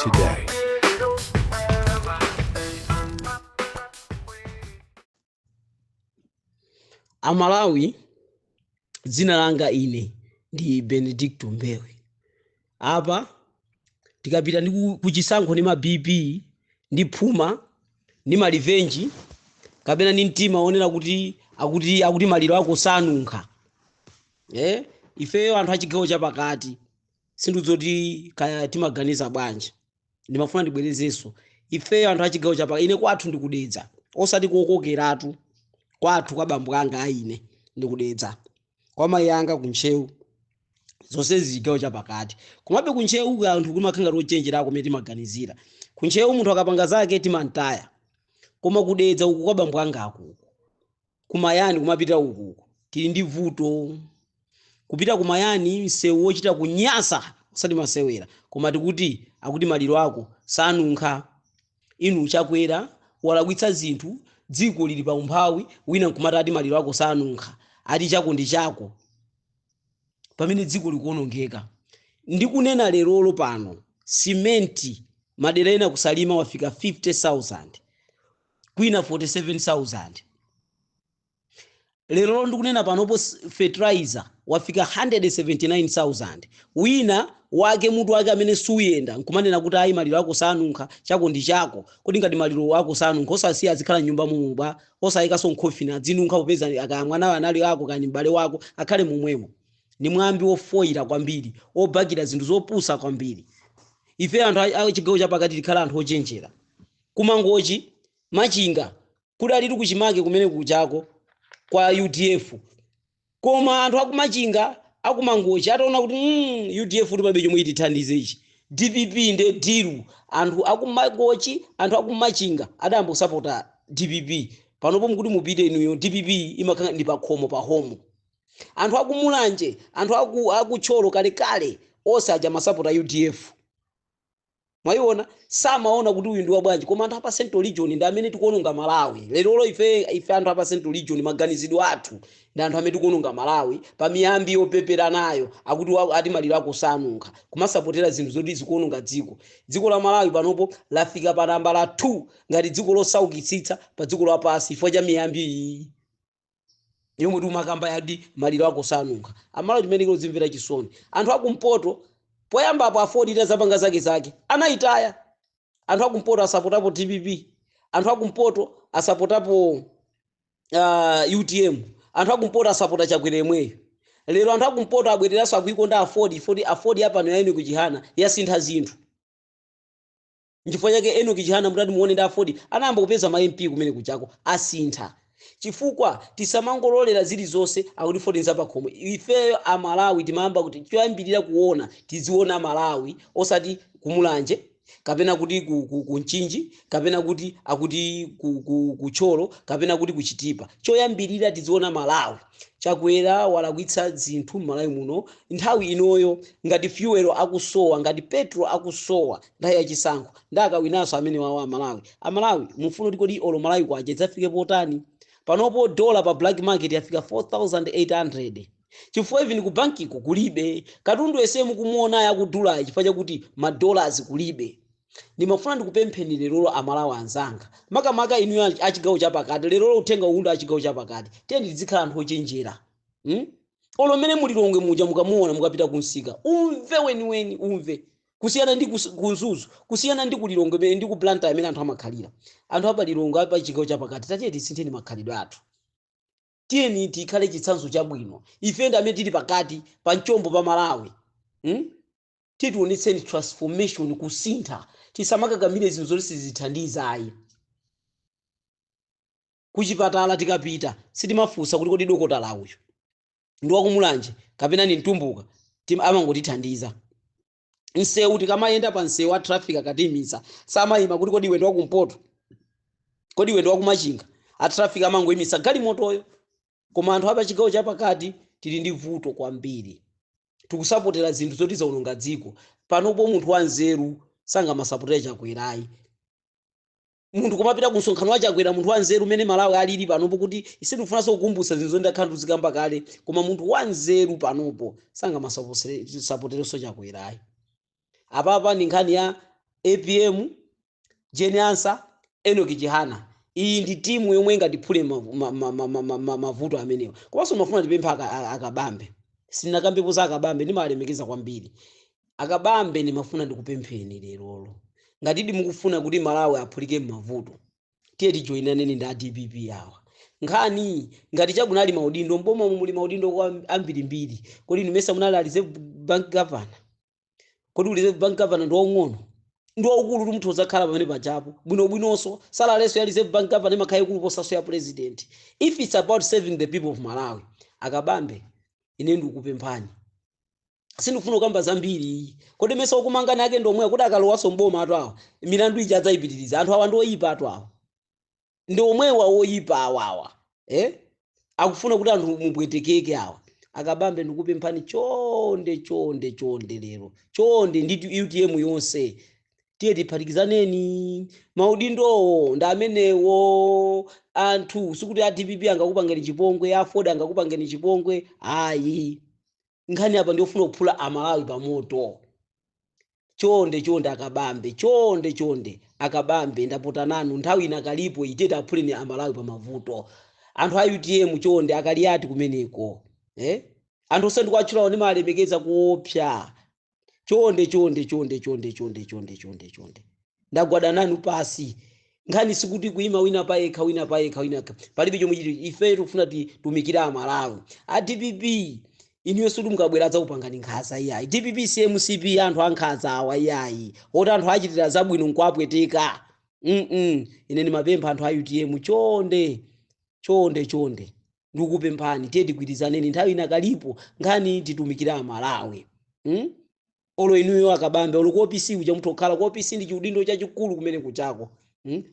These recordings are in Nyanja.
today. Amalawi, dzina langa ine ndi Benedicto Mbewe. Apa tikapita ndi kuchisankho ndi ma BP ndi phuma ndi ma revenge kapena ndi mtima onena kuti akuti maliro ako sanunkha. Ifeyo anthu achigawo chapakati sindidzoti kaya timaganiza bwanji. Ndimafuna ndibwerezenso. Ifeyo anthu achigawo chapakati ine kwathu ndikudedza. Osati kokokeratu. Kwathu kwa bambo anga aine ndikudedza. Kwa mai anga kunchewu. Zonse zigawo chapakati. Kumabe kunchewu anthu kumakhala rochenjerako meti maganizira. Kunchewu munthu akapanga zake timantaya. Koma kudedza uku kwa bambo anga aku. Kumayani kumapita uku. Tili ndi vuto. Kupita kumayani msewu wochita kunyasa osati masewera. Koma tikuti akuti maliro ako sanunkha. Inu chakwera walakwitsa zinthu dziko lili pa umphawi wina nkumati ati maliro ako sanunkha ati chako ndi chako pamene dziko likuonongeka. Ndikunena lerolo pano simenti madera ena kusalima wafika 50,000 kwina 47,000. Lerolo ndikunena panopo fertilizer wafika 179,000. Wina wake mutu wake amene suyenda nkumanena kuti ayi maliro ako sanunkha chako ndi chako. Kodi ngati maliro ako sanunkha osasiya azikhala nyumba mumuba osayikaso nkhofi na dzinunkha popeza akamwana anali ako kani m'bale wako akhale momwemo. Ni mwambi wofoira kwambiri obakira zinthu zopusa kwambiri. Ife anthu achigawo chapakati tikhala anthu ochenjera. Kumangochi machinga kudali tikuchimake kumene kuchako kwa UDF. Koma anthu akumachinga akumangochi ataona kuti UDF lipabe chomwe itithandize ichi. DPP nde diru anthu akumangochi anthu akumachinga adambo supporta DPP. Panopo mkuti mupite inuyo DPP imakhala ndi pakhomo pa homo. Anthu akumulanje anthu akutcholo kale osaja masapota UDF. Mwayiona samaona kuti uyu ndi wabwanji koma anthu apa Central Region ndi amene tikuononga Malawi. Lerolo ife anthu apa Central Region maganizidwe athu ndi anthu amene tikuononga Malawi pa miyambi yopepera nayo akuti ati maliro ako sanunkha kumasapotera zinthu zoti zikuononga dziko. Dziko la Malawi panopo lafika pa namba la 2 ngati dziko losaukitsitsa pa dziko lapansi chifukwa cha miyambi iyi. Yomwe timakamba yadi maliro ako sanunkha. Amalawi timene tikuzimvera chisoni. Anthu akumpoto poyamba apo afodita zapanga zake anaitaya. Anthu akumpoto asapotapo DPP. Anthu akumpoto asapotapo UTM. Anthu akumpoto asapota chakwera yemweyo. Lero anthu akumpoto abwereranso akuikonda afodi apa nayo eno kuchihana yasintha zinthu. Nchifukwa chake eno kuchihana mutati muone nda afodi anayamba kupeza ma MP kumene kuchako asintha. Chifukwa tisamangololera zilizonse akuti fodi nzapakhomo. Ifeyo Amalawi timayamba kuti choyambirira kuona tiziona Malawi osati kumulanje kapena kuti kunchinji kapena kuti akuti kucholo kapena kuti kuchitipa. Choyambirira tiziona Malawi. Chakwera walakwitsa zinthu Malawi muno nthawi inoyo ngati fuel akusowa ngati petrol akusowa ndayi yachisankho ndakawinanso amene wawa Malawi. Amalawi mufuna kuti kodi olo Malawi kwaje dzafike potani. Panopo dollar pa black market yafika 4,800. Chifukwa even ku banki kulibe. Katundu ese mukumuona yakudula chifukwa chakuti ma dollars kulibe. Ndimafuna ndikupempheni lerolo Amalawi anzanga. Makamaka inu achigawo chapakati lerolo utenga unda achigawo chapakati. Tendi tizikhala anthu ochenjera. Olo mene mulilonge muja mukamuona mukapita kunsika. Umve weni umve. Kusiyana ndi kunzuzu, kusiyana ndi kulilongo mene ndi kuplanta amene anthu amakhalira. Anthu apa lilongo apa chigawo chapakati tatiye tisintheni makhalidwe athu. Tiyeni tikhale chitsanzo chabwino. Ife ndi amene tili pakati pa mchombo pa Malawi. Titionetseni transformation kusintha. Tisamakakamire zinthu zoti sizithandiza ayi. Kuchipatala tikapita sitimafunsa kuti kodi dokotala uyu ndi wakumulanje kapena ni mtumbuka amangotithandiza. Nsewu tikamayenda pa nsewu wa traffic akatimisa samayima kuti kodi wendo wakumpoto kodi wendo wakumachinga a traffic amangoyimisa galimotoyo. Koma anthu apa chigawo chapakati tili ndi vuto kwambiri. Tikusapotera zinthu zoti zaononga dziko. Panopo munthu wanzeru sanga masapotera chakwerayi. Munthu kumapita ku msonkhano wa chakwera munthu wanzeru mene Malawi alili panopo kuti ise tifunanso kukumbutsa zinthu ndakhala tuzikamba kale. Koma munthu wanzeru panopo sanga masapotereso chakwerayi. Apapa ndi nkhani ya APM, Jeniansa, Enoki Jihana. Iyi ndi timu yomwe ingatiphule mavuto amenewa. Komanso mafuna tipempha akabambe. Sinakambepo za akabambe ndimalemekeza kwambiri. Akabambe ndimafuna ndikupempheni lerolo. Ngati mukufuna kuti Malawi aphulike mavuto, tiye tijoyinaneni ndi DPP yawa. Nkhani ngati chakunali maudindo mboma muli maudindo ambirimbiri. Kodi nimesa munali ali Reserve Bank Governor. Kodi Reserve Bank Governor ndo ng'ono. Ndo ukulu muthu ozakhala pamene pajapo. Bwinobwinonso salaleso ya Reserve Bank Governor imakhaye kulu posaso ya president. If it's about saving the people of Malawi, akabambe ine ndikupemphani. Sindifuna kamba zambiri. Kodi mesa okumanga nake ndomwe kuti akalowaso mboma atu awa. Milandu ija adzayipitiriza. Anthu awa ndoyipa atu awa. Ndo omwe woyipa awawa. Akufuna kuti anthu mubwetekeke awa. Akabambe ndikupemphani chonde lero. Chonde ndi UTM yonse. Tiye tiphatikizaneni. Maudindo nda amenewo anthu sikuti DPP angakupangeni chipongwe, Aford angakupangeni chipongwe. Ayi. Nkhani apa ndiofuna kuphula Amalawi pamoto. Chonde akabambe. Chonde akabambe ndapota nanu nthawi inakalipo iteta aphuleni Amalawi pamavuto. Anthu a UTM chonde akali ati kumeneko. Anthu osandikuachulawo ndi malemekeza kuopsa. Chonde. Ndagwada nanu pasi. Nkhani sikuti kuima wina payekha. Palibe chomwe chiti ife tikufuna tumikira Amalawi. A DPP iniyo sudu mukabwera za upangani nkhaza iyayi. DPP CMCP anthu ankhaza awa iyayi. Oti anthu achitira zabwino nkwapweteka. Ine ndimapempha anthu a UTM chonde. Ndikupemphani tiye tigwirizaneni nthawi inakalipo nkhani titumikira Amalawi. Olo inuyo akabambe olo kuopisi kuja muthu okhala kuopisi ndi chiudindo chachikulu kumene kuchako.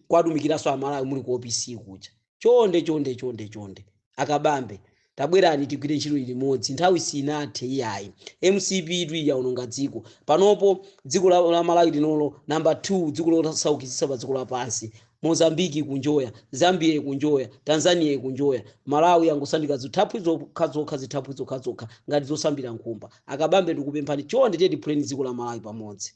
Kwatumikiranso Amalawi muli kuopisi kuja. Chonde. Akabambe tabwerani tigwire ntchito limodzi nthawi sinathe iyayi. MCP itu yaononga dziko. Panopo dziko la Malawi linolo number 2 dziko losaukitsitsa pa dziko lapansi. Mozambique kunjoya, Zambia ikunjoya, Tanzania ikunjoya, Malawi angosandika zithaphwizo khazokha ngati zosambira nkhumba. Akabambe ndikupemphani chonde tiye tiphuleni dziko la Malawi pamodzi.